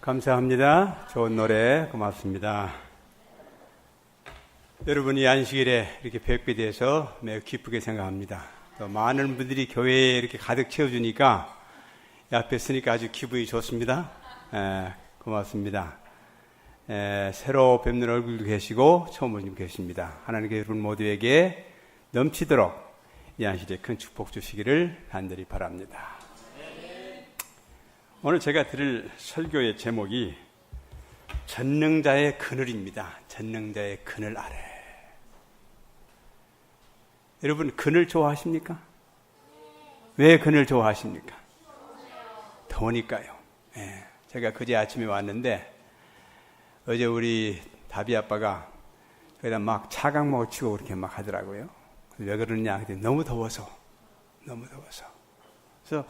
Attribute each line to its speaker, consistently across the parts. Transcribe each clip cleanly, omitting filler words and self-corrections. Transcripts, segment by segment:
Speaker 1: 감사합니다. 좋은 노래 고맙습니다. 여러분이 안식일에 이렇게 뵙게 돼서 매우 기쁘게 생각합니다. 또 많은 분들이 교회에 이렇게 가득 채워주니까 앞에 있으니까 아주 기분이 좋습니다. 고맙습니다. 새로 뵙는 얼굴도 계시고 처음 오신 분 계십니다. 하나님께 여러분 모두에게 넘치도록 이 안식일에 큰 축복 주시기를 간절히 바랍니다. 오늘 제가 드릴 설교의 제목이 전능자의 그늘입니다. 전능자의 그늘 아래. 여러분 그늘 좋아하십니까? 왜 그늘 좋아하십니까? 더우니까요. 제가 그제 아침에 왔는데 어제 우리 다비 아빠가 거기다 막 차강목을 치고 그렇게 막 하더라고요. 왜 그러느냐? 너무 더워서. 그래서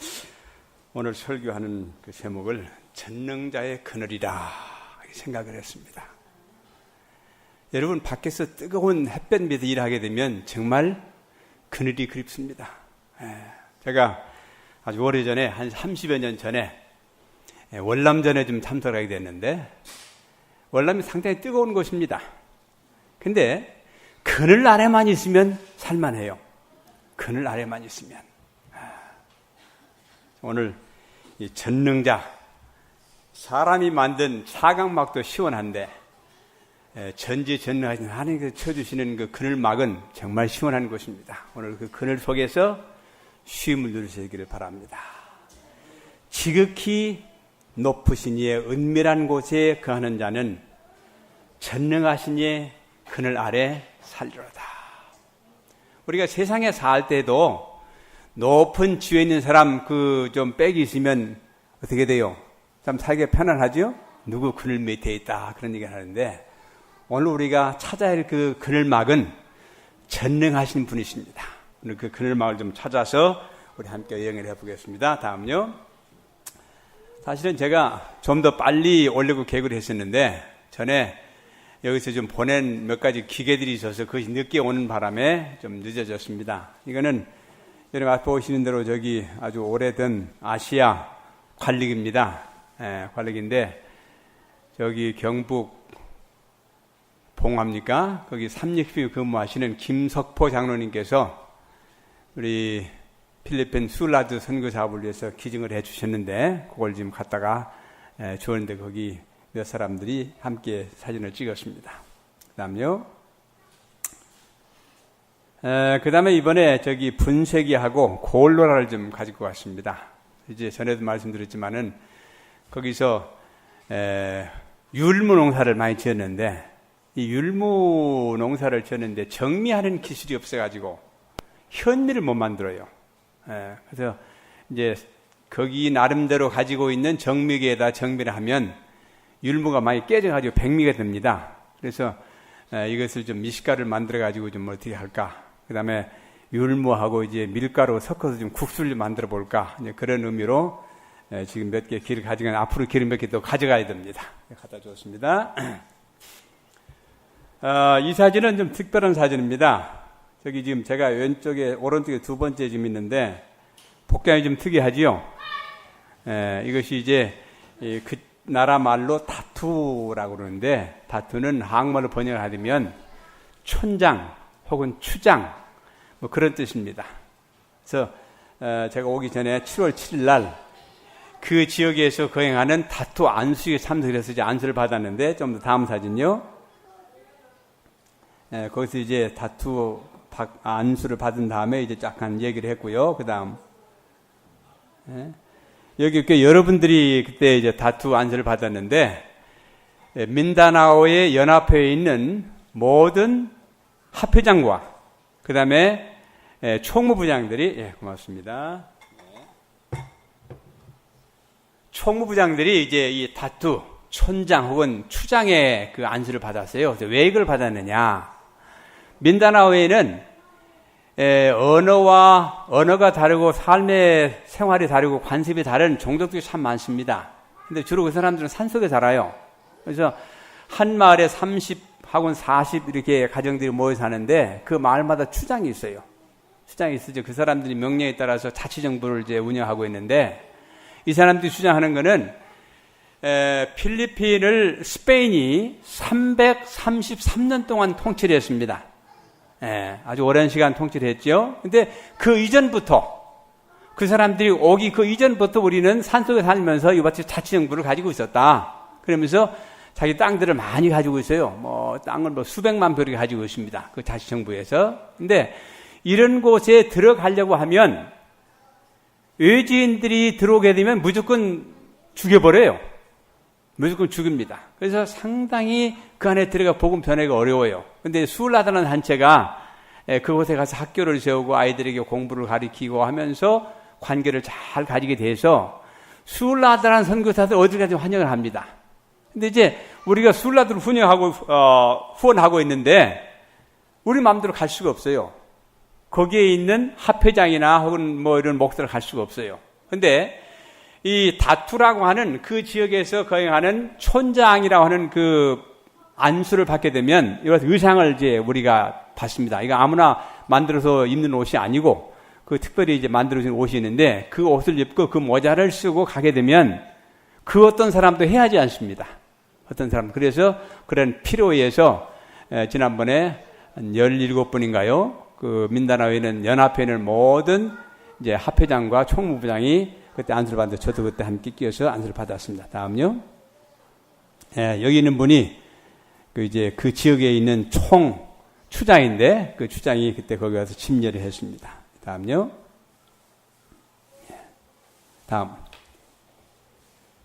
Speaker 1: 오늘 설교하는 그 제목을 전능자의 그늘이라 생각을 했습니다. 여러분 밖에서 뜨거운 햇볕 밑에 일하게 되면 정말 그늘이 그립습니다. 제가 아주 오래전에 한 30여 년 전에 월남전에 좀 참석하게 됐는데 월남이 상당히 뜨거운 곳입니다. 근데 그늘 아래만 있으면 살만해요. 그늘 아래만 있으면. 오늘 이 전능자, 사람이 만든 사각막도 시원한데 전지전능하신 하나님께서 쳐주시는 그 그늘막은 정말 시원한 곳입니다. 오늘 그 그늘 속에서 쉼을 누리시기를 바랍니다. 지극히 높으신 이의 은밀한 곳에 거하는 자는 전능하신 이의 그늘 아래 살리로다. 우리가 세상에 살 때도 높은 지위에 있는 사람 그 좀 빽이 있으면 어떻게 돼요? 참 살기가 편안하죠? 누구 그늘 밑에 있다 그런 얘기를 하는데 오늘 우리가 찾아야 할 그 그늘막은 전능하신 분이십니다. 오늘 그 그늘막을 좀 찾아서 우리 함께 여행을 해보겠습니다. 다음요. 사실은 제가 좀 더 빨리 오려고 계획을 했었는데 전에 여기서 좀 보낸 몇 가지 기계들이 있어서 그것이 늦게 오는 바람에 좀 늦어졌습니다. 이거는 여러분 앞에 보시는 대로 저기 아주 오래된 아시아 관리기입니다. 관리기인데 저기 경북 봉화입니까? 거기 삼육시 근무하시는 김석포 장로님께서 우리 필리핀 술라드 선교 사업을 위해서 기증을 해 주셨는데 그걸 지금 갖다가 주었는데 거기 몇 사람들이 함께 사진을 찍었습니다. 그다음요. 그 다음에 이번에 저기 분쇄기하고 고올로라를 좀 가지고 왔습니다. 이제 전에도 말씀드렸지만은 거기서 율무 농사를 많이 지었는데 이 율무 농사를 지었는데 정미하는 기술이 없어가지고 현미를 못 만들어요. 그래서 이제 거기 나름대로 가지고 있는 정미기에다 정미를 하면 율무가 많이 깨져가지고 백미가 됩니다. 그래서 이것을 좀 미식가를 만들어가지고 좀 어떻게 할까? 그 다음에 율무하고 이제 밀가루 섞어서 좀 국수를 만들어 볼까? 이제 그런 의미로 지금 몇 개 기를 가져가, 앞으로 기를 몇 개 더 가져가야 됩니다. 갖다 줬습니다. 이 사진은 좀 특별한 사진입니다. 저기 지금 제가 왼쪽에, 오른쪽에 두 번째 지금 있는데, 복장이 좀 특이하지요? 이것이 이제 그 나라 말로 다투라고 그러는데, 다투는 한국말로 번역을 하면 촌장, 혹은 추장, 뭐 그런 뜻입니다. 그래서 제가 오기 전에 7월 7일 날 그 지역에서 거행하는 다투 안수에 참석을 해서 이제 안수를 받았는데 좀 더 다음 사진요. 거기서 이제 다투 안수를 받은 다음에 이제 약간 얘기를 했고요. 그 다음 여기 여러분들이 그때 이제 다투 안수를 받았는데 민다나오의 연합회에 있는 모든 합회장과 그 다음에 총무부장들이 고맙습니다. 총무부장들이 이제 이 다투 촌장 혹은 추장의 그 안수를 받았어요. 그래서 왜 이걸 받았느냐? 민다나오에는 언어가 다르고 삶의 생활이 다르고 관습이 다른 종족들이 참 많습니다. 근데 주로 그 사람들은 산속에 살아요. 그래서 한 마을에 30 하고는 40 이렇게 가정들이 모여 사는데 그 마을마다 추장이 있어요. 추장이 있으죠. 그 사람들이 명령에 따라서 자치정부를 이제 운영하고 있는데 이 사람들이 주장하는 거는 필리핀을 스페인이 333년 동안 통치를 했습니다. 아주 오랜 시간 통치를 했죠. 근데 그 이전부터, 그 사람들이 오기 그 이전부터 우리는 산속에 살면서 이같이 자치정부를 가지고 있었다. 그러면서 자기 땅들을 많이 가지고 있어요. 땅을 수백만 평을 가지고 있습니다. 그 자치정부에서. 근데 이런 곳에 들어가려고 하면 외지인들이 들어오게 되면 무조건 죽여버려요. 무조건 죽입니다. 그래서 상당히 그 안에 들어가 복음 전하기가 어려워요. 근데 수울라다는 단체가 그곳에 가서 학교를 세우고 아이들에게 공부를 가르치고 하면서 관계를 잘 가지게 돼서 수울라다라는 선교사들 어딜 가지 환영을 합니다. 근데 이제 우리가 수울라다를 후원하고 있는데 우리 마음대로 갈 수가 없어요. 거기에 있는 합회장이나 혹은 이런 목사를 갈 수가 없어요. 근데 이 다투라고 하는 그 지역에서 거행하는 촌장이라고 하는 그 안수를 받게 되면 이것 의상을 이제 우리가 받습니다. 이거 아무나 만들어서 입는 옷이 아니고 그 특별히 이제 만들어진 옷이 있는데 그 옷을 입고 그 모자를 쓰고 가게 되면 그 어떤 사람도 해하지 않습니다. 어떤 사람. 그래서 그런 필요에 의해서 지난번에 17분인가요? 그 민다나오에 있는 연합회에 있는 모든 이제 합회장과 총무부장이 그때 안수를 받는데 저도 그때 함께 끼어서 안수를 받았습니다. 다음요. 여기 있는 분이 그 지역에 있는 추장인데 그 추장이 그때 거기 가서 침례를 했습니다. 다음요. 다음.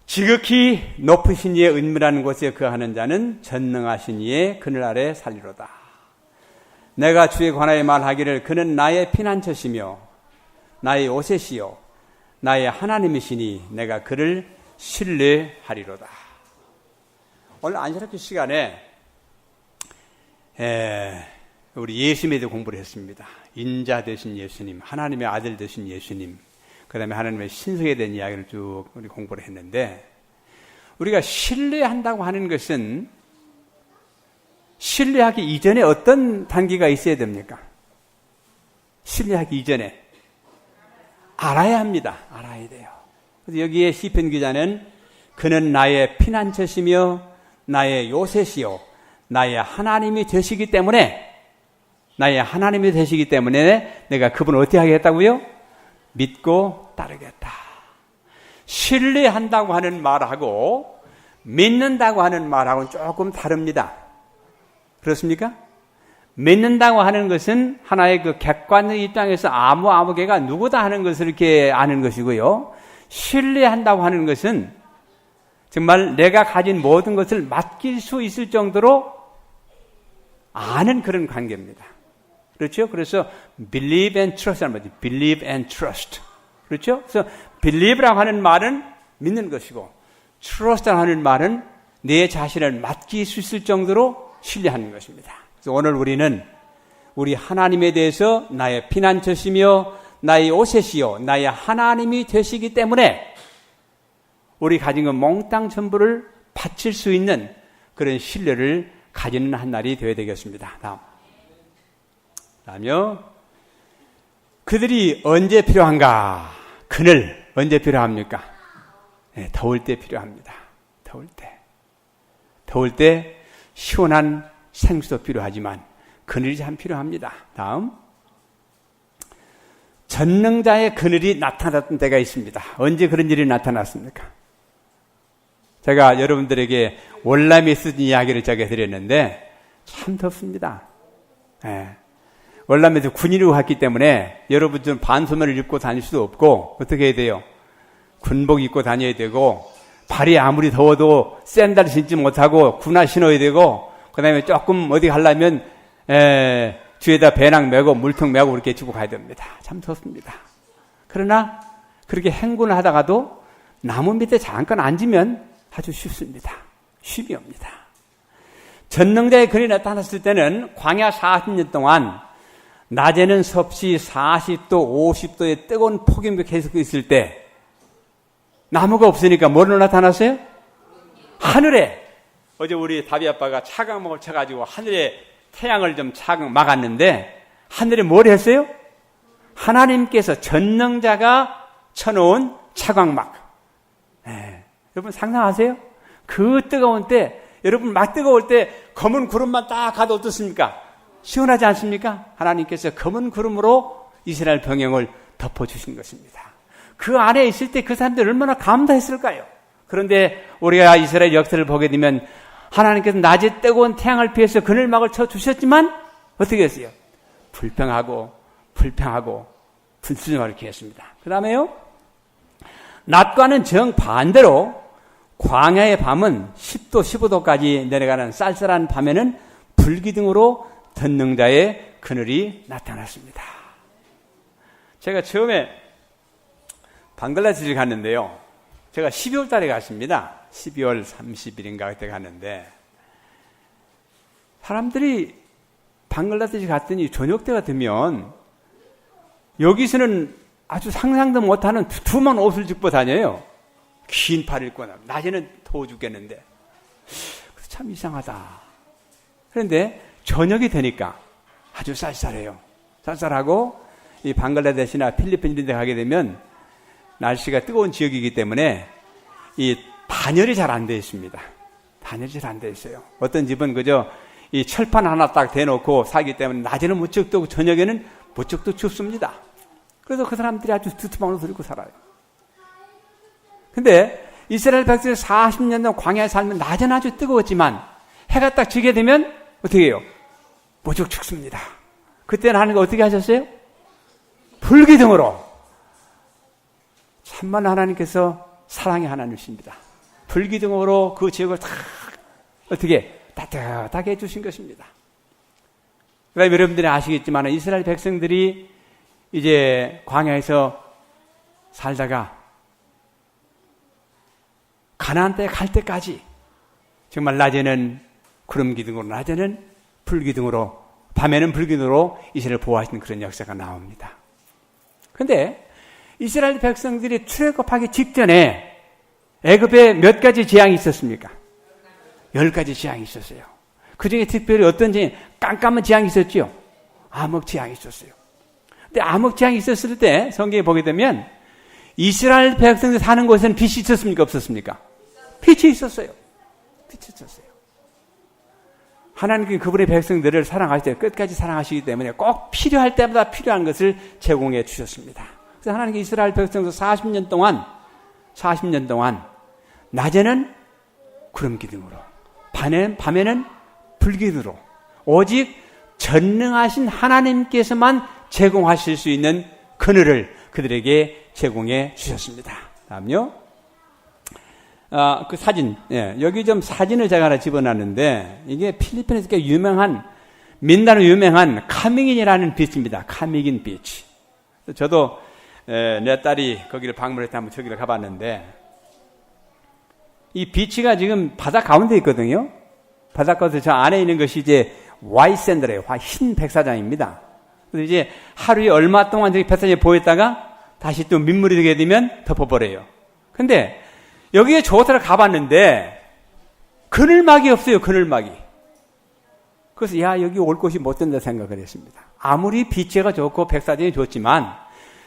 Speaker 1: 지극히 높으신 이의 은밀한 곳에 거하는 자는 전능하신 이의 그늘 아래 살리로다. 내가 주의 관하에 말하기를 그는 나의 피난처시며 나의 요새시요 나의 하나님이시니 내가 그를 신뢰하리로다. 오늘 안식일 시간에 우리 예수님에 대해 공부를 했습니다. 인자 되신 예수님, 하나님의 아들 되신 예수님, 그 다음에 하나님의 신성에 대한 이야기를 쭉 우리 공부를 했는데 우리가 신뢰한다고 하는 것은 신뢰하기 이전에 어떤 단계가 있어야 됩니까? 신뢰하기 이전에 알아야 합니다. 알아야 돼요. 그래서 여기에 시편 기자는 그는 나의 피난처시며 나의 요새시요 나의 하나님이 되시기 때문에 내가 그분을 어떻게 하겠다고요? 믿고 따르겠다. 신뢰한다고 하는 말하고 믿는다고 하는 말하고는 조금 다릅니다. 그렇습니까? 믿는다고 하는 것은 하나의 그 객관의 입장에서 아무개가 누구다 하는 것을 이렇게 아는 것이고요. 신뢰한다고 하는 것은 정말 내가 가진 모든 것을 맡길 수 있을 정도로 아는 그런 관계입니다. 그렇죠? 그래서 believe and trust 하는 거지. believe and trust. 그렇죠? 그래서 believe라고 하는 말은 믿는 것이고 trust라고 하는 말은 내 자신을 맡길 수 있을 정도로 신뢰하는 것입니다. 그래서 오늘 우리는 우리 하나님에 대해서 나의 피난처시며 나의 요새시요 나의 하나님이 되시기 때문에 우리 가진 것 몽땅 전부를 바칠 수 있는 그런 신뢰를 가지는 한 날이 되어야 되겠습니다. 다음요. 그들이 언제 필요한가? 그늘 언제 필요합니까? 더울 때 필요합니다. 더울 때 시원한 생수도 필요하지만 그늘이 참 필요합니다. 다음. 전능자의 그늘이 나타났던 때가 있습니다. 언제 그런 일이 나타났습니까? 제가 여러분들에게 월남에 쓰던 이야기를 제가 드렸는데 참 덥습니다. 월남에서 군인으로 갔기 때문에 여러분들은 반소면을 입고 다닐 수도 없고 어떻게 해야 돼요? 군복 입고 다녀야 되고 발이 아무리 더워도 샌들 신지 못하고 군화 신어야 되고 그 다음에 조금 어디 가려면 뒤에다 배낭 메고 물통 메고 그렇게 주고 가야 됩니다. 참 덥습니다. 그러나 그렇게 행군을 하다가도 나무 밑에 잠깐 앉으면 아주 쉽습니다. 쉼이 옵니다. 전능자의 근이 나타났을 때는 광야 40년 동안 낮에는 섭씨 40도, 50도의 뜨거운 폭염이 계속 있을 때 나무가 없으니까 뭐로 나타났어요? 하늘에. 어제 우리 다비 아빠가 차광막을 쳐가지고 하늘에 태양을 좀 차광 막았는데 하늘에 뭘 했어요? 하나님께서 전능자가 쳐놓은 차광막. 여러분 상상하세요? 그 뜨거운 때, 여러분 막 뜨거울 때 검은 구름만 딱 가도 어떻습니까? 시원하지 않습니까? 하나님께서 검은 구름으로 이스라엘 병영을 덮어주신 것입니다. 그 안에 있을 때 그 사람들 얼마나 감사했을까요? 그런데 우리가 이스라엘 역사를 보게 되면 하나님께서 낮에 뜨거운 태양을 피해서 그늘막을 쳐주셨지만 어떻게 했어요? 불평하고 불순종을 이렇게 했습니다. 그 다음에요, 낮과는 정반대로 광야의 밤은 10도, 15도까지 내려가는 쌀쌀한 밤에는 불기둥으로 전능자의 그늘이 나타났습니다. 제가 처음에 방글라데시를 갔는데요. 제가 12월 달에 갔습니다. 12월 30일인가 그때 갔는데 사람들이 방글라데시 갔더니 저녁 때가 되면 여기서는 아주 상상도 못하는 두툼한 옷을 입고 다녀요. 긴 팔을 입고 낮에는 더워 죽겠는데 참 이상하다. 그런데 저녁이 되니까 아주 쌀쌀해요. 쌀쌀하고 이 방글라데시나 필리핀 이런 데 가게 되면 날씨가 뜨거운 지역이기 때문에 이 단열이 잘 안 돼 있습니다. 단열이 잘 안 돼 있어요. 어떤 집은 그저 이 철판 하나 딱 대놓고 살기 때문에 낮에는 무척 뜨고 저녁에는 무척 또 춥습니다. 그래서 그 사람들이 아주 두툼한 옷을 입고 살아요. 근데 이스라엘 백성이 40년 동안 광야에 살면 낮은 아주 뜨거웠지만 해가 딱 지게 되면 어떻게 해요? 무척 춥습니다. 그때는 하나님가 어떻게 하셨어요? 불기둥으로. 참만 하나님께서 사랑의 하나님이십니다. 불기둥으로 그 지역을 다 어떻게 따뜻하게 해주신 것입니다. 그러니까 여러분들이 아시겠지만 이스라엘 백성들이 이제 광야에서 살다가 가나안 땅에 갈 때까지 정말 낮에는 구름 기둥으로, 낮에는 불기둥으로, 밤에는 불기둥으로 이스라엘을 보호하시는 그런 역사가 나옵니다. 그런데 이스라엘 백성들이 출애굽하기 직전에 애굽에 몇 가지 재앙이 있었습니까? 10가지 재앙이 있었어요. 그 중에 특별히 어떤 재앙, 깜깜한 재앙이 있었죠? 암흑 재앙이 있었어요. 근데 암흑 재앙이 있었을 때 성경에 보게 되면 이스라엘 백성들 사는 곳에는 빛이 있었습니까? 없었습니까? 빛이 있었어요. 빛이 있었어요. 하나님께서 그분의 백성들을 사랑하실 때 끝까지 사랑하시기 때문에 꼭 필요할 때마다 필요한 것을 제공해 주셨습니다. 그래서 하나님께 이스라엘 백성들 40년 동안 낮에는 구름 기둥으로, 밤에는 불기둥으로 오직 전능하신 하나님께서만 제공하실 수 있는 그늘을 그들에게 제공해 주셨습니다. 다음요. 그 사진, 여기 좀 사진을 제가 하나 집어놨는데 이게 필리핀에서 꽤 유명한, 민다로 유명한 카미긴이라는 비치입니다. 카미긴 비치. 저도 내 딸이 거기를 방문할 때 한번 저기를 가봤는데 이 비치가 지금 바다 가운데 있거든요. 바다 가운데 저 안에 있는 것이 이제 와이샌드래요. 흰 백사장입니다. 그래서 이제 하루에 얼마 동안 저기 백사장에 보였다가 다시 또 민물이 되게 되면 덮어버려요. 근데 여기에 좋다를 가봤는데 그늘막이 없어요. 그늘막이. 그래서 여기 올 곳이 못 된다 생각을 했습니다. 아무리 비치가 좋고 백사장이 좋지만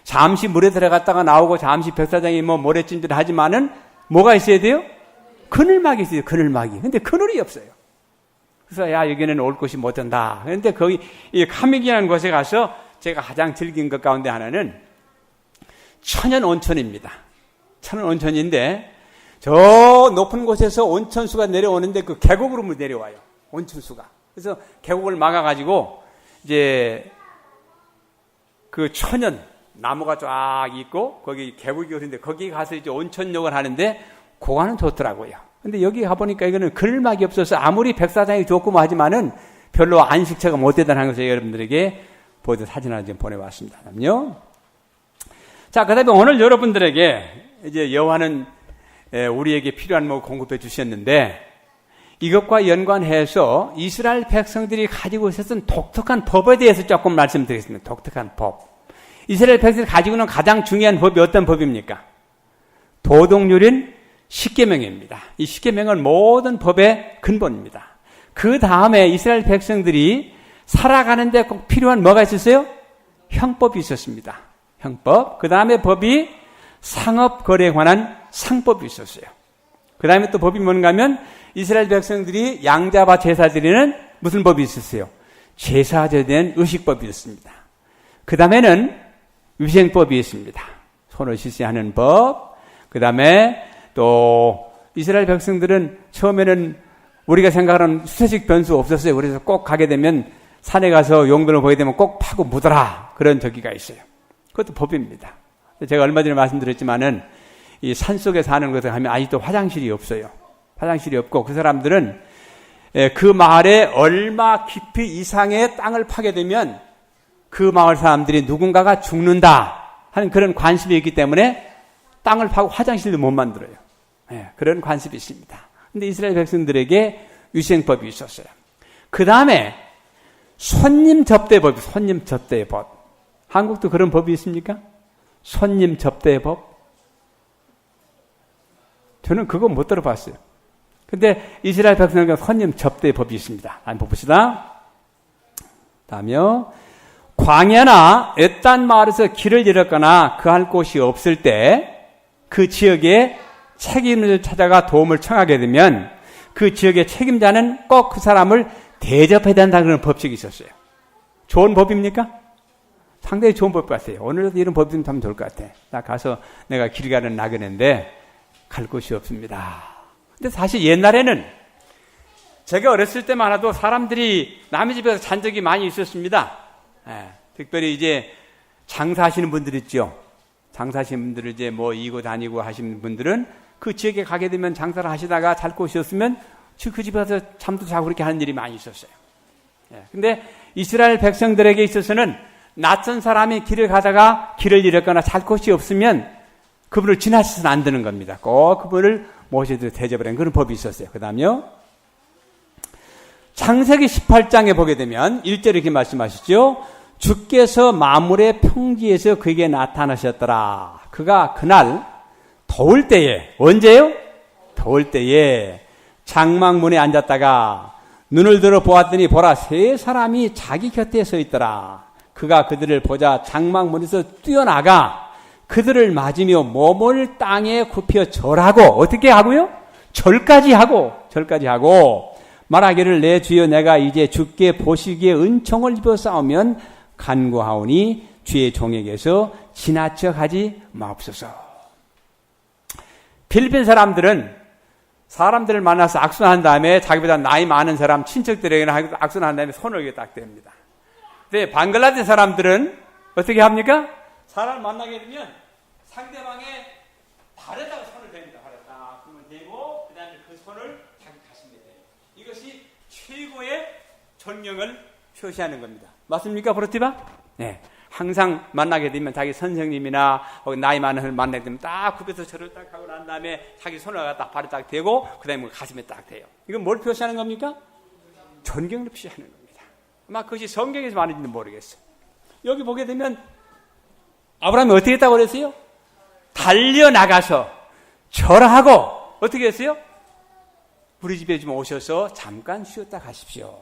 Speaker 1: 잠시 물에 들어갔다가 나오고 잠시 백사장이 모래찜질 하지만은 뭐가 있어야 돼요? 그늘막이 있어요. 그늘막이. 근데 그늘이 없어요. 그래서 여기는 올 곳이 못 된다. 그런데 거기 이 카미기라는 곳에 가서 제가 가장 즐긴 것 가운데 하나는 천연 온천입니다. 천연 온천인데 저 높은 곳에서 온천수가 내려오는데 그 계곡으로 내려와요. 온천수가. 그래서 계곡을 막아가지고 이제 그 천연 나무가 쫙 있고 거기 계곡이 있는데 거기 가서 이제 온천욕을 하는데 그거는 좋더라고요. 근데 여기 가보니까 이거는 그늘막이 없어서 아무리 백사장이 좋고 뭐 하지만은 별로 안식처가 못 되다는 것을 여러분들에게 보여서 사진 하나 좀 보내왔습니다. 그럼요. 자, 그 다음에 오늘 여러분들에게 이제 여호와는 우리에게 필요한 뭐 공급해 주셨는데 이것과 연관해서 이스라엘 백성들이 가지고 있었던 독특한 법에 대해서 조금 말씀드리겠습니다. 독특한 법. 이스라엘 백성들이 가지고 있는 가장 중요한 법이 어떤 법입니까? 도덕률인 십계명입니다. 이 십계명은 모든 법의 근본입니다. 그 다음에 이스라엘 백성들이 살아가는데 꼭 필요한 뭐가 있었어요? 형법이 있었습니다. 형법. 그 다음에 법이 상업거래에 관한 상법이 있었어요. 그 다음에 또 법이 뭔가 하면 이스라엘 백성들이 양잡아 제사 드리는 무슨 법이 있었어요? 제사 드리는 의식법이 있습니다. 그 다음에는 위생법이 있습니다. 손을 씻어야 하는 법. 그 다음에 또 이스라엘 백성들은 처음에는 우리가 생각하는 수세식 변수 없었어요. 그래서 꼭 가게 되면 산에 가서 용변을 보게 되면 꼭 파고 묻어라. 그런 저기가 있어요. 그것도 법입니다. 제가 얼마 전에 말씀드렸지만은 이 산속에 사는 것을 하면 아직도 화장실이 없어요. 화장실이 없고 그 사람들은 그 마을에 얼마 깊이 이상의 땅을 파게 되면 그 마을 사람들이 누군가가 죽는다 하는 그런 관습이 있기 때문에 땅을 파고 화장실도 못 만들어요. 그런 관습이 있습니다. 근데 이스라엘 백성들에게 위생법이 있었어요. 그 다음에 손님 접대법, 손님 접대법. 한국도 그런 법이 있습니까? 손님 접대법? 저는 그거 못 들어봤어요. 근데 이스라엘 백성에게 손님 접대법이 있습니다. 한번 봅시다. 다음요. 광야나 외딴 마을에서 길을 잃었거나 그할 곳이 없을 때 그 지역에 책임을 찾아가 도움을 청하게 되면 그 지역의 책임자는 꼭 그 사람을 대접해야 된다는 그런 법칙이 있었어요. 좋은 법입니까? 상당히 좋은 법 같아요. 오늘도 이런 법이 좀 하면 좋을 것 같아. 나 가서 내가 길 가는 나그네인데 갈 곳이 없습니다. 근데 사실 옛날에는 제가 어렸을 때만 해도 사람들이 남의 집에서 잔 적이 많이 있었습니다. 특별히 이제 장사하시는 분들 있죠. 장사하시는 분들을 이제 뭐 이고 다니고 하시는 분들은 그 지역에 가게 되면 장사를 하시다가 잘 곳이 없으면 그 집에 가서 잠도 자고 그렇게 하는 일이 많이 있었어요. 근데 이스라엘 백성들에게 있어서는 낯선 사람이 길을 가다가 길을 잃었거나 잘 곳이 없으면 그분을 지나쳐서는 안 되는 겁니다. 꼭 그분을 모셔서 대접을 하는 그런 법이 있었어요. 그 다음요. 창세기 18장에 보게 되면 1절에 이렇게 말씀하시죠. 주께서 만물의 평지에서 그에게 나타나셨더라. 그가 그날 더울 때에, 언제요? 더울 때에 장막문에 앉았다가 눈을 들어 보았더니 보라 세 사람이 자기 곁에 서 있더라. 그가 그들을 보자 장막문에서 뛰어나가 그들을 맞으며 몸을 땅에 굽혀 절하고 어떻게 하고요? 절까지 하고 말하기를 내 주여 내가 이제 주께 보시기에 은총을 입어 싸우면 간구하오니 주의 종에게서 지나쳐 가지 마옵소서. 필리핀 사람들은 사람들을 만나서 악수한 다음에 자기보다 나이 많은 사람 친척들에게는 악수한 다음에 손을 이렇게 딱 댑니다. 근데 방글라데시 사람들은 어떻게 합니까? 사람을 만나게 되면 상대방의 발에다가 손을 댑니다. 발에다 그러면 대고 그다음에 그 손을 자기 가슴에 대요. 이것이 최고의 존경을 표시하는 겁니다. 맞습니까, 브로티바? 네. 항상 만나게 되면 자기 선생님이나 나이 많은 사람을 만나게 되면 딱 굽혀서 절을 딱 하고 난 다음에 자기 손을 딱 발에 딱 대고 그 다음에 가슴에 딱 대요. 이건 뭘 표시하는 겁니까? 존경을 표시하는 겁니다. 아마 그것이 성경에서 말인지는 모르겠어요. 여기 보게 되면 아브라함이 어떻게 했다고 그랬어요? 달려나가서 절하고 어떻게 했어요? 우리 집에 좀 오셔서 잠깐 쉬었다 가십시오.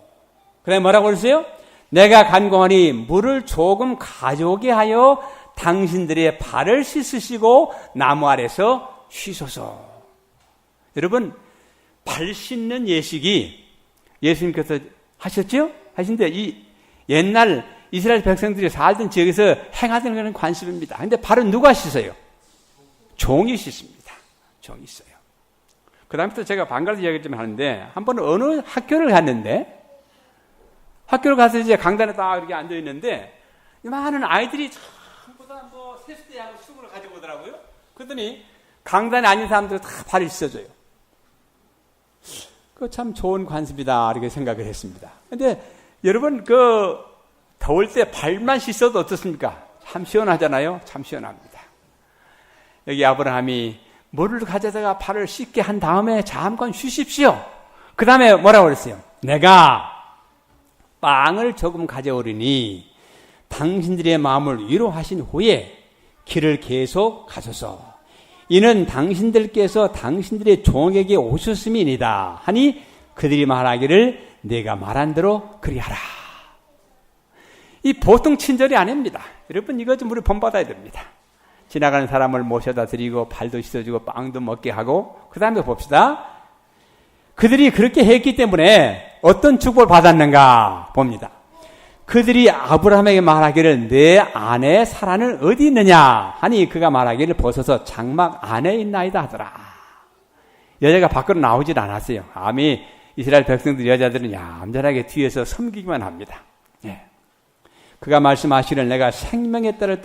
Speaker 1: 그 다음에 뭐라고 그랬어요? 내가 간구하니 물을 조금 가져오게 하여 당신들의 발을 씻으시고 나무 아래서 쉬소서. 여러분, 발 씻는 예식이 예수님께서 하셨죠? 하신데 이 옛날 이스라엘 백성들이 살던 지역에서 행하던 그런 관습입니다. 근데 발은 누가 씻어요? 종이 씻습니다. 종이 씻어요. 그 다음부터 제가 방갈도 이야기를 좀 하는데 한 번은 어느 학교를 갔는데 학교를 가서 이제 강단에 딱 이렇게 앉아 있는데 많은 아이들이 전부 다 뭐 세수대하고 수건을 가지고 오더라고요. 그랬더니 강단에 앉은 사람들 다 발을 씻어줘요. 그 참 좋은 관습이다 이렇게 생각을 했습니다. 근데 여러분 그 더울 때 발만 씻어도 어떻습니까? 참 시원하잖아요. 참 시원합니다. 여기 아브라함이 물을 가져다가 발을 씻게 한 다음에 잠깐 쉬십시오. 그 다음에 뭐라고 그랬어요? 내가 빵을 조금 가져오리니 당신들의 마음을 위로하신 후에 길을 계속 가소서. 이는 당신들께서 당신들의 종에게 오셨음이니이다 하니 그들이 말하기를 내가 말한 대로 그리하라. 이 보통 친절이 아닙니다. 여러분 이거 좀 우리 본받아야 됩니다. 지나가는 사람을 모셔다 드리고 발도 씻어주고 빵도 먹게 하고 그 다음에 봅시다. 그들이 그렇게 했기 때문에 어떤 축복을 받았는가 봅니다. 그들이 아브라함에게 말하기를 내 아내 사라는 어디 있느냐 하니 그가 말하기를 벗어서 장막 안에 있나이다 하더라. 여자가 밖으로 나오질 않았어요. 아미 이스라엘 백성들 여자들은 얌전하게 뒤에서 섬기기만 합니다. 예. 그가 말씀하시기를 내가 생명의 때를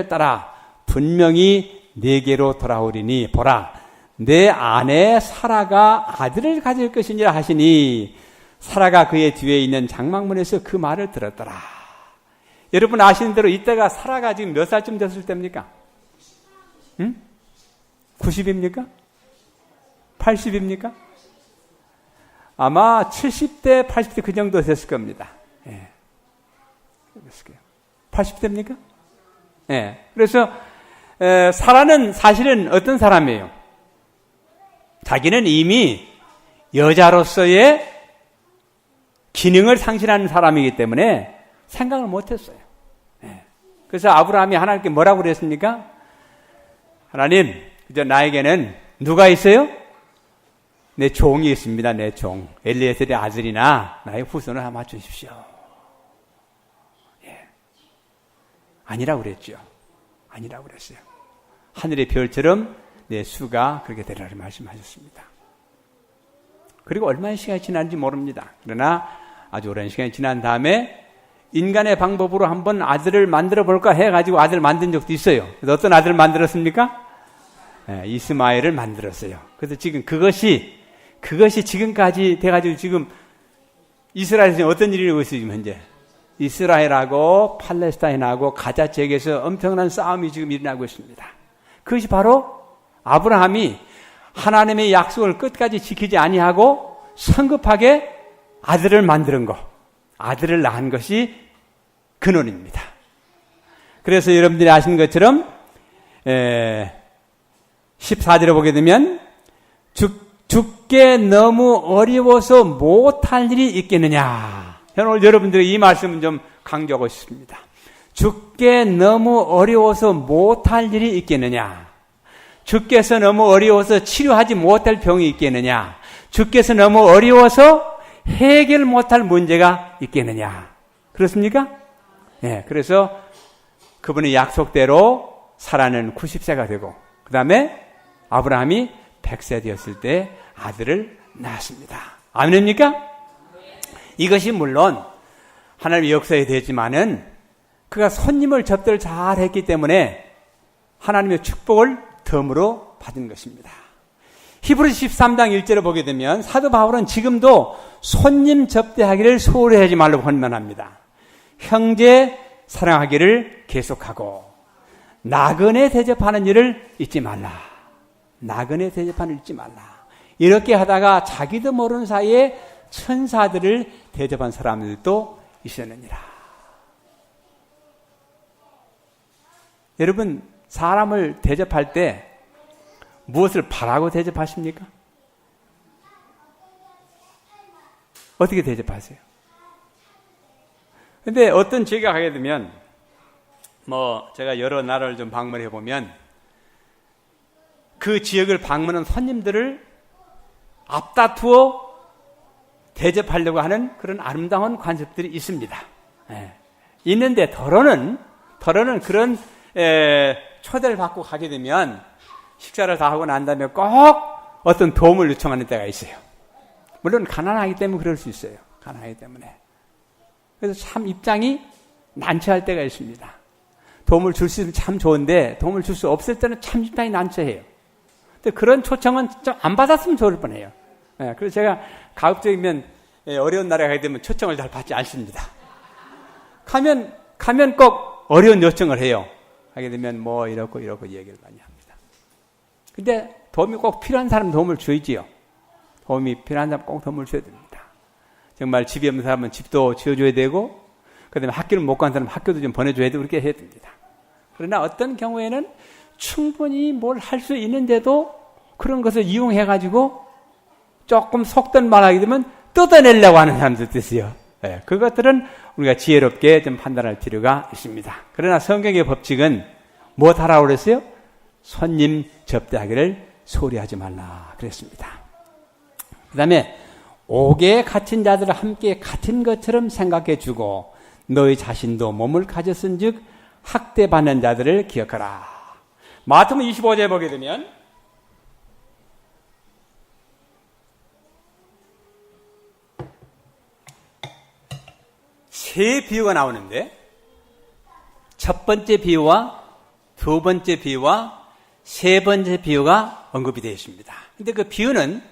Speaker 1: 따라 분명히 내게로 돌아오리니 보라 내 아내 사라가 아들을 가질 것이니라 하시니 사라가 그의 뒤에 있는 장막문에서 그 말을 들었더라. 여러분 아시는 대로 이때가 사라가 지금 몇 살쯤 됐을 때입니까? 90입니까? 80입니까? 아마 70대, 80대 그 정도 됐을 겁니다. 예. 80대입니까? 예. 그래서 사라는 사실은 어떤 사람이에요? 자기는 이미 여자로서의 기능을 상실하는 사람이기 때문에 생각을 못했어요. 예. 그래서 아브라함이 하나님께 뭐라고 그랬습니까? 하나님, 그저 나에게는 누가 있어요? 내 종이 있습니다. 내 종. 엘리에셀의 아들이나 나의 후손을 하나 맞추십시오. 예. 아니라고 그랬죠. 아니라고 그랬어요. 하늘의 별처럼 내 수가 그렇게 되리라 말씀하셨습니다. 그리고 얼마나 시간이 지났는지 모릅니다. 그러나 아주 오랜 시간이 지난 다음에 인간의 방법으로 한번 아들을 만들어 볼까 해가지고 아들을 만든 적도 있어요. 그래서 어떤 아들을 만들었습니까? 예, 이스마엘을 만들었어요. 그래서 지금 그것이 지금까지 돼가지고 지금 이스라엘에서 어떤 일이 일어나고 있어요, 지금 현재? 이스라엘하고 팔레스타인하고 가자 지역에서 엄청난 싸움이 지금 일어나고 있습니다. 그것이 바로 아브라함이 하나님의 약속을 끝까지 지키지 아니하고 성급하게 아들을 만드는 것, 아들을 낳은 것이 근원입니다. 그래서 여러분들이 아시는 것처럼 14절에 보게 되면 죽게 너무 어려워서 못할 일이 있겠느냐. 오늘 여러분들이 이 말씀은 좀 강조하고 싶습니다. 죽게 너무 어려워서 못할 일이 있겠느냐. 주께서 너무 어려워서 치료하지 못할 병이 있겠느냐. 주께서 너무 어려워서 해결 못할 문제가 있겠느냐. 그렇습니까? 네, 그래서 그분의 약속대로 사라는 90세가 되고 그 다음에 아브라함이 100세 되었을 때 아들을 낳았습니다. 아멘입니까? 이것이 물론 하나님의 역사에 되지만은 그가 손님을 접대를 잘 했기 때문에 하나님의 축복을 덤으로 받은 것입니다. 히브리서 13장 1절을 보게 되면 사도 바울은 지금도 손님 접대하기를 소홀히 하지 말라고 권면합니다. 형제 사랑하기를 계속하고 나그네 대접하는 일을 잊지 말라. 나그네 대접하는 일을 잊지 말라. 이렇게 하다가 자기도 모르는 사이에 천사들을 대접한 사람들도 있었느니라. 여러분 사람을 대접할 때 무엇을 바라고 대접하십니까? 어떻게 대접하세요? 근데 어떤 지역에 가게 되면 제가 여러 나라를 좀 방문해 보면 그 지역을 방문한 손님들을 앞다투어 대접하려고 하는 그런 아름다운 관습들이 있습니다. 있는데 더러는 그런 초대를 받고 가게 되면 식사를 다 하고 난 다음에 꼭 어떤 도움을 요청하는 때가 있어요. 물론 가난하기 때문에 그럴 수 있어요. 가난하기 때문에. 그래서 참 입장이 난처할 때가 있습니다. 도움을 줄 수 있으면 참 좋은데 도움을 줄 수 없을 때는 참 입장이 난처해요. 근데 그런 초청은 좀 안 받았으면 좋을 뻔해요. 그래서 제가 가급적이면 어려운 나라에 가게 되면 초청을 잘 받지 않습니다. 가면 꼭 어려운 요청을 해요. 하게 되면 이렇고 얘기를 많이 합니다. 근데 도움이 꼭 필요한 사람 도움을 줘야지요. 도움이 필요한 사람 꼭 도움을 줘야 됩니다. 정말 집이 없는 사람은 집도 지어줘야 되고 그 다음에 학교를 못 간 사람은 학교도 좀 보내줘야 되고 그렇게 해야 됩니다. 그러나 어떤 경우에는 충분히 뭘 할 수 있는데도 그런 것을 이용해가지고 조금 속된 말하게 되면 뜯어내려고 하는 사람들도 있어요. 그것들은 우리가 지혜롭게 좀 판단할 필요가 있습니다. 그러나 성경의 법칙은 하라고 그랬어요? 손님 접대하기를 소홀히 하지 말라 그랬습니다. 그 다음에 옥에 갇힌 자들을 함께 갇힌 것처럼 생각해 주고 너희 자신도 몸을 가졌은 즉 학대받는 자들을 기억하라. 마태복음 25절에 보게 되면 세 비유가 나오는데 첫 번째 비유와 두 번째 비유와 세 번째 비유가 언급이 되어 있습니다. 근데 그 비유는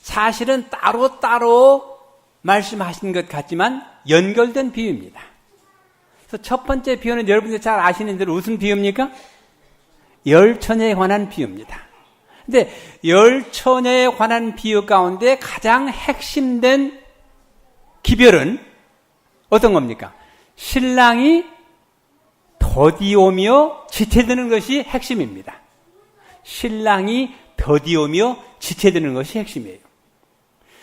Speaker 1: 사실은 따로따로 말씀하신 것 같지만 연결된 비유입니다. 그래서 첫 번째 비유는 여러분들 잘 아시는 대로 무슨 비유입니까? 열처녀에 관한 비유입니다. 근데 열처녀에 관한 비유 가운데 가장 핵심된 기별은 어떤 겁니까? 신랑이 더디오며 지체되는 것이 핵심입니다. 신랑이 더디오며 지체되는 것이 핵심이에요.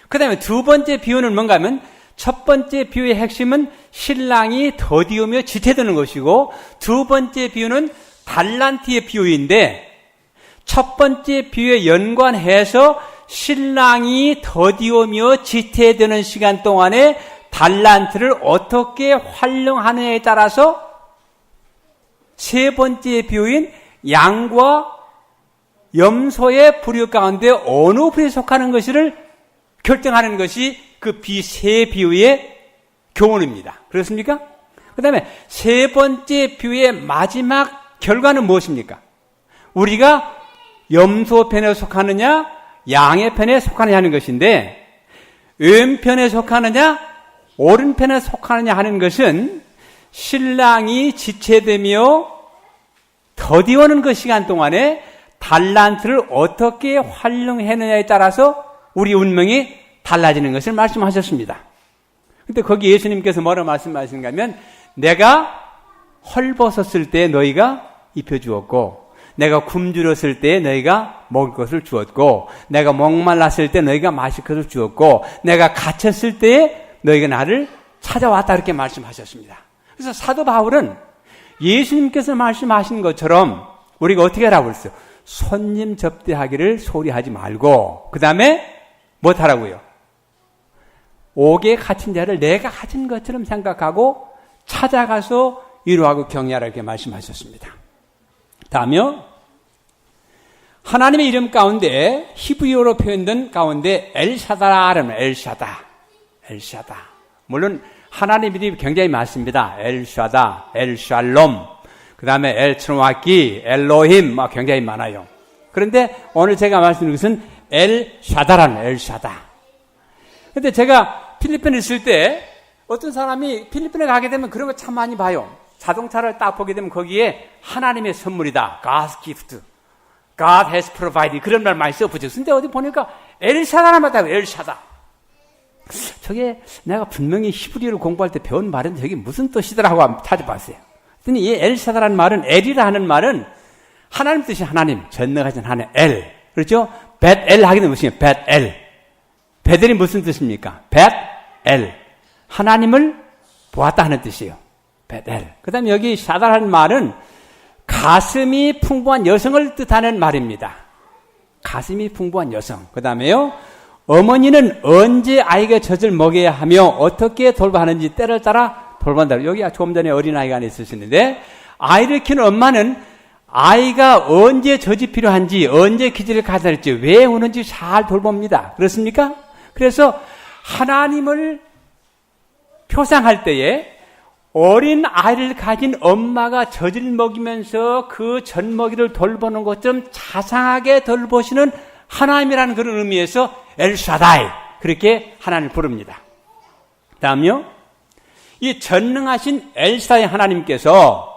Speaker 1: 그 다음에 두 번째 비유는 뭔가 하면 첫 번째 비유의 핵심은 신랑이 더디오며 지체되는 것이고 두 번째 비유는 달란트의 비유인데 첫 번째 비유에 연관해서 신랑이 더디오며 지체되는 시간 동안에 달란트를 어떻게 활용하느냐에 따라서 세 번째 비유인 양과 염소의 부류 가운데 어느 부류에 속하는 것을 결정하는 것이 그 세 비유의 교훈입니다. 그렇습니까? 그 다음에 세 번째 비유의 마지막 결과는 무엇입니까? 우리가 염소 편에 속하느냐 양의 편에 속하느냐 하는 것인데 왼편에 속하느냐 오른편에 속하느냐 하는 것은 신랑이 지체되며 더디오는 그 시간 동안에 달란트를 어떻게 활용했느냐에 따라서 우리 운명이 달라지는 것을 말씀하셨습니다. 근데 거기 예수님께서 뭐라고 말씀하시는가 하면 내가 헐벗었을 때 너희가 입혀주었고 내가 굶주렸을 때 너희가 먹을 것을 주었고 내가 목말랐을 때 너희가 마실 것을 주었고 내가 갇혔을 때 너희가 나를 찾아왔다 이렇게 말씀하셨습니다. 그래서 사도 바울은 예수님께서 말씀하신 것처럼 우리가 어떻게 하라고 그랬어요? 손님 접대하기를 소홀히 하지 말고 그 다음에 뭐 하라고요? 옥에 갇힌 자를 내가 가진 것처럼 생각하고 찾아가서 위로하고 격려하라 이렇게 말씀하셨습니다. 다음요. 하나님의 이름 가운데 히브리어로 표현된 가운데 엘샤다라는 엘샤다. 물론 하나님의 이름이 굉장히 많습니다. 엘샤다, 엘샬롬, 그 다음에 엘츠노아키, 엘로힘 굉장히 많아요. 그런데 오늘 제가 말씀드린 것은 엘샤다라는 엘샤다. 근데 제가 필리핀에 있을 때 어떤 사람이 필리핀에 가게 되면 그런 거 참 많이 봐요. 자동차를 딱 보게 되면 거기에 하나님의 선물이다. God's gift. God has provided. 그런 말 많이 써붙였어요. 근데 어디 보니까 엘샤다란 말이다. 엘샤다. 저게 내가 분명히 히브리어를 공부할 때 배운 말인데 저게 무슨 뜻이더라고 찾아봤어요. 그랬더니 이 엘샤다라는 말은 엘이라 하는 말은 하나님 뜻이 하나님, 전능하신 하나님 엘. 그렇죠? 벳엘 하게 되면 무슨 벳엘. 베델이 무슨 뜻입니까? 벳엘. 하나님을 보았다 하는 뜻이에요. 벳엘. 그 다음에 여기 샤다라는 말은 가슴이 풍부한 여성을 뜻하는 말입니다. 가슴이 풍부한 여성. 그 다음에요. 어머니는 언제 아이가 젖을 먹여야 하며 어떻게 돌봐하는지 때를 따라 돌본다. 여기 조금 전에 어린아이가 안에 있으시는데 아이를 키우는 엄마는 아이가 언제 젖이 필요한지 언제 기저를 가져야 할지 왜 우는지 잘 돌봅니다. 그렇습니까? 그래서 하나님을 표상할 때에 어린 아이를 가진 엄마가 젖을 먹이면서 그 젖먹이를 돌보는 것처럼 자상하게 돌보시는 하나님이라는 그런 의미에서 엘샤다이 그렇게 하나님을 부릅니다. 다음요. 이 전능하신 엘샤다이 하나님께서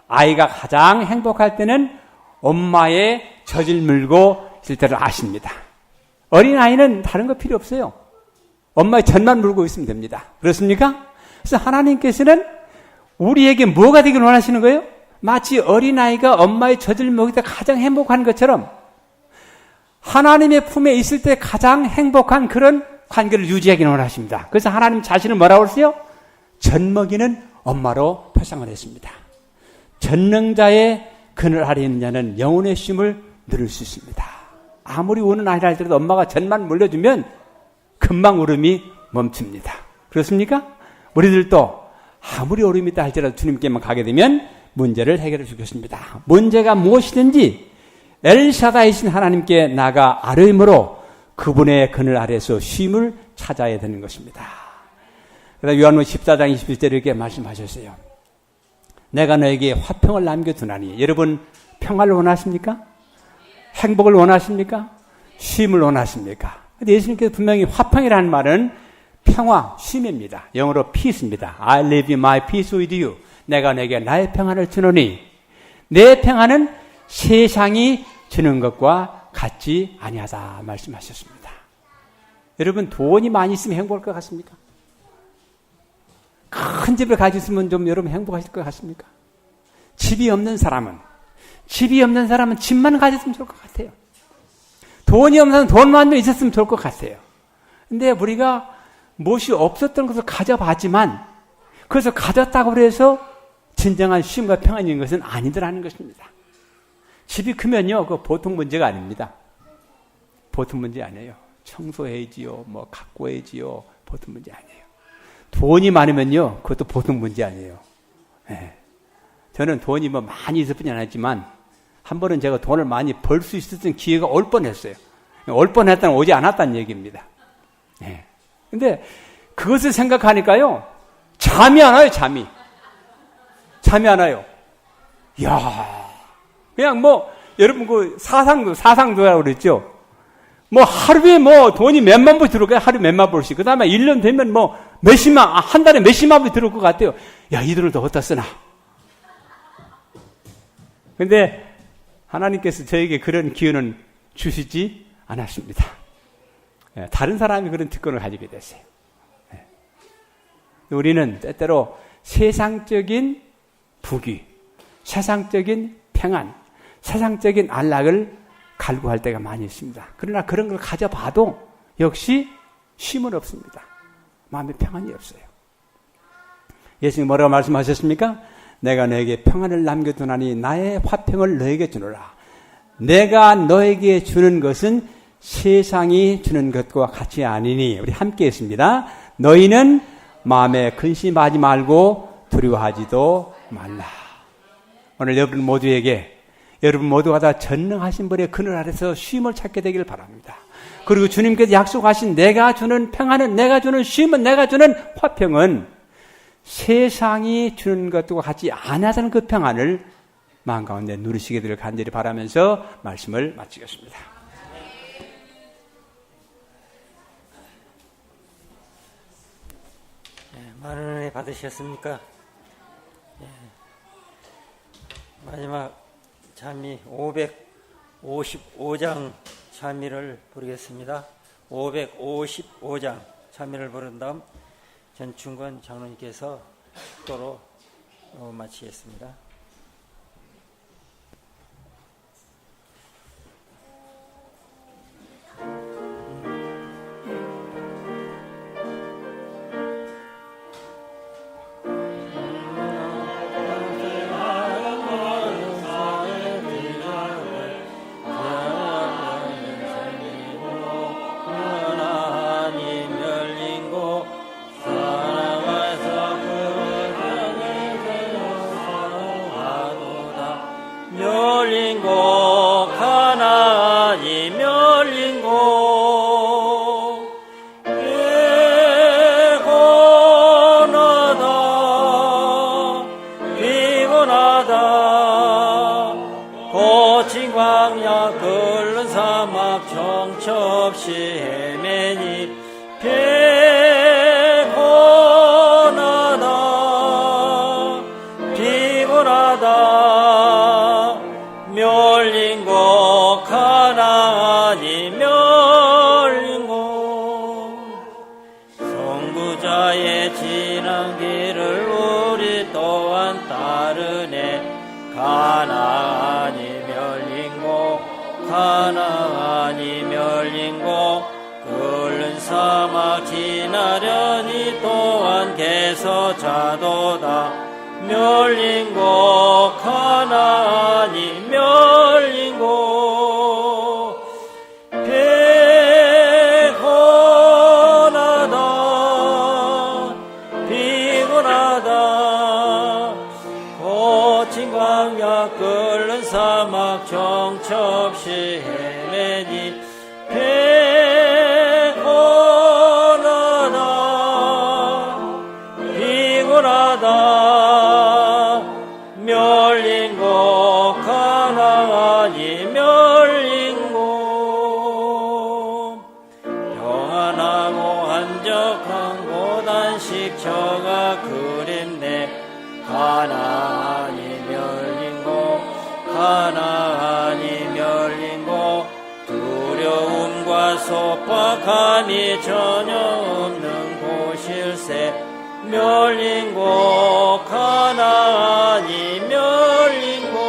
Speaker 1: 아이가 가장 행복할 때는 엄마의 젖을 물고 있을 때를 아십니다. 어린아이는 다른 거 필요 없어요. 엄마의 젖만 물고 있으면 됩니다. 그렇습니까? 그래서 하나님께서는 우리에게 뭐가 되길 원하시는 거예요? 마치 어린아이가 엄마의 젖을 먹일 때 가장 행복한 것처럼 하나님의 품에 있을 때 가장 행복한 그런 관계를 유지하기를 원하십니다. 그래서 하나님 자신을 뭐라고 했어요? 젖 먹이는 엄마로 표상을 했습니다. 전능자의 그늘 아래 있는 자는 영혼의 쉼을 누릴 수 있습니다. 아무리 우는 아이라 할지라도 엄마가 젖만 물려주면 금방 울음이 멈춥니다. 그렇습니까? 우리들도 아무리 울음이 있다 할지라도 주님께만 가게 되면 문제를 해결해 주겠습니다. 문제가 무엇이든지 엘샤다이신 하나님께 나가 아뢰므로 그분의 그늘 아래서 쉼을 찾아야 되는 것입니다. 그래서 요한복음 14장 21절에 이렇게 말씀하셨어요. 내가 너에게 화평을 남겨두나니. 여러분 평화를 원하십니까? 행복을 원하십니까? 쉼을 원하십니까? 근데 예수님께서 분명히 화평이라는 말은 평화, 쉼입니다. 영어로 peace입니다. I leave my peace with you. 내가 내게 나의 평안을 주노니 내 평안은 세상이 주는 것과 같지 아니하다 말씀하셨습니다. 여러분 돈이 많이 있으면 행복할 것 같습니까? 큰 집을 가지고 있으면 좀 여러분 행복하실 것 같습니까? 집이 없는 사람은 집만 가졌으면 좋을 것 같아요. 돈이 없는 사람은 돈만 있었으면 좋을 것 같아요. 근데 우리가 무엇이 없었던 것을 가져봤지만 그래서 가졌다고 해서 진정한 쉼과 평안이 있는 것은 아니더라는 것입니다. 집이 크면요, 그거 보통 문제가 아닙니다. 보통 문제 아니에요. 청소해야지요, 뭐 가꿔야지요, 보통 문제 아니에요. 돈이 많으면요, 그것도 보통 문제 아니에요. 네. 저는 돈이 뭐 많이 있을 뿐이 아니지만 한 번은 제가 돈을 많이 벌 수 있었던 기회가 올 뻔했어요. 올 뻔했다는 오지 않았다는 얘기입니다. 네. 근데 그것을 생각하니까요, 잠이 안 와요, 잠이 안 와요. 이야, 그냥 뭐, 여러분 그 사상도라고 그랬죠? 뭐 하루에 뭐 돈이 몇만 불 들어올까요? 하루에 몇만 불씩. 그 다음에 1년 되면 뭐 한 달에 몇십만 불 들어올 것 같아요. 야, 이들을 더 어디다 쓰나? 근데 하나님께서 저에게 그런 기회는 주시지 않았습니다. 다른 사람이 그런 특권을 가지게 됐어요. 우리는 때때로 세상적인 부귀, 세상적인 평안, 세상적인 안락을 갈구할 때가 많이 있습니다. 그러나 그런 걸 가져봐도 역시 쉼은 없습니다. 마음에 평안이 없어요. 예수님 뭐라고 말씀하셨습니까? 내가 너에게 평안을 남겨두나니 나의 화평을 너에게 주노라. 내가 너에게 주는 것은 세상이 주는 것과 같이 아니니. 우리 함께 했습니다. 너희는 마음에 근심하지 말고 두려워하지도 말라. 오늘 여러분 모두가 다 전능하신 분의 그늘 아래서 쉼을 찾게 되기를 바랍니다. 그리고 주님께서 약속하신 내가 주는 평안은, 내가 주는 쉼은, 내가 주는 화평은 세상이 주는 것과 같이 안 하다는 그 평안을 마음 가운데 누리시게 되길 간절히 바라면서 말씀을 마치겠습니다.
Speaker 2: 많은 은혜 받으셨습니까? 마지막 찬미 555장 찬미를 부르겠습니다. 555장 찬미를 부른 다음 전충권 장로님께서 또로 마치겠습니다.
Speaker 3: 가나안이 멸린고 끓는 사막 지나려니 또한 개서 자도다 멸린고 가나안이 끓는 사막 정처 없이 헤매니 피곤하다 멸린 곳 가나안이 멸린 곳 평안하고 한적한 곳 안식처가 그립네 가나안이 멸린 곳 가나안이 멸린 곳 두려움과 속박함이 전혀 없는 곳일세 멸린 곳 가나안이 멸린 곳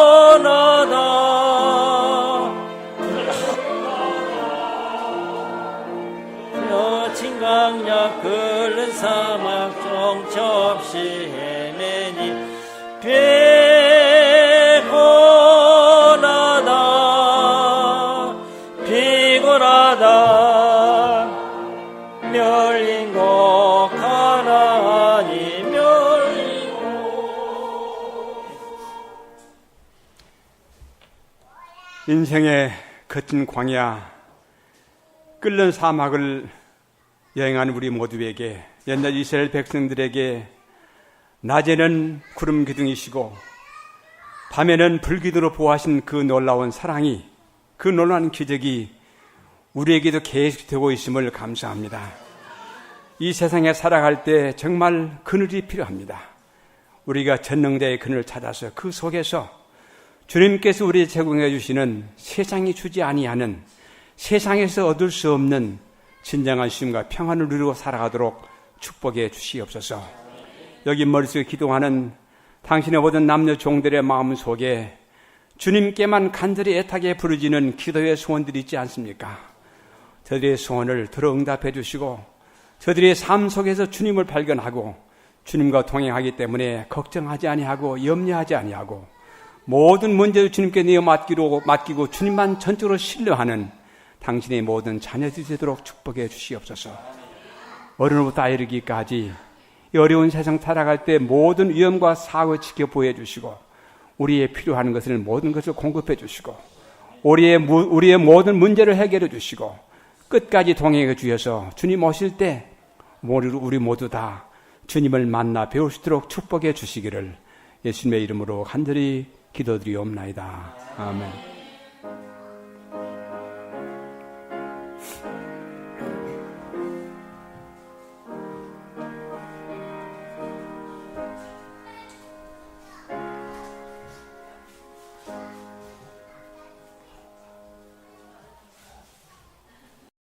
Speaker 3: 피곤하다 여친 강약 끓는 사막 정처 없이 헤매니 피곤하다 멸린 곳 가나안이 멸린 곳
Speaker 1: 인생의 거친 광야, 끓는 사막을 여행한 우리 모두에게, 옛날 이스라엘 백성들에게 낮에는 구름 기둥이시고 밤에는 불기둥으로 보호하신 그 놀라운 사랑이, 그 놀라운 기적이 우리에게도 계속되고 있음을 감사합니다. 이 세상에 살아갈 때 정말 그늘이 필요합니다. 우리가 전능자의 그늘을 찾아서 그 속에서 주님께서 우리에게 제공해 주시는 세상이 주지 아니하는, 세상에서 얻을 수 없는 진정한 쉼과 평안을 누리고 살아가도록 축복해 주시옵소서. 여기 머릿속에 기도하는 당신의 모든 남녀 종들의 마음 속에 주님께만 간절히 애타게 부르짖는 기도의 소원들이 있지 않습니까? 저들의 소원을 들어 응답해 주시고 저들의 삶 속에서 주님을 발견하고 주님과 동행하기 때문에 걱정하지 아니하고 염려하지 아니하고 모든 문제도 주님께 내어 맡기고 주님만 전적으로 신뢰하는 당신의 모든 자녀들이 되도록 축복해 주시옵소서. 어른부터 아이르기까지 이 어려운 세상 살아갈 때 모든 위험과 사고 지켜 보호해 주시고 우리의 필요한 것을 모든 것을 공급해 주시고 우리의 모든 문제를 해결해 주시고 끝까지 동행해 주셔서 주님 오실 때 우리 모두 다 주님을 만나 배울 수 있도록 축복해 주시기를 예수님의 이름으로 간절히 기도드리옵나이다. 아멘.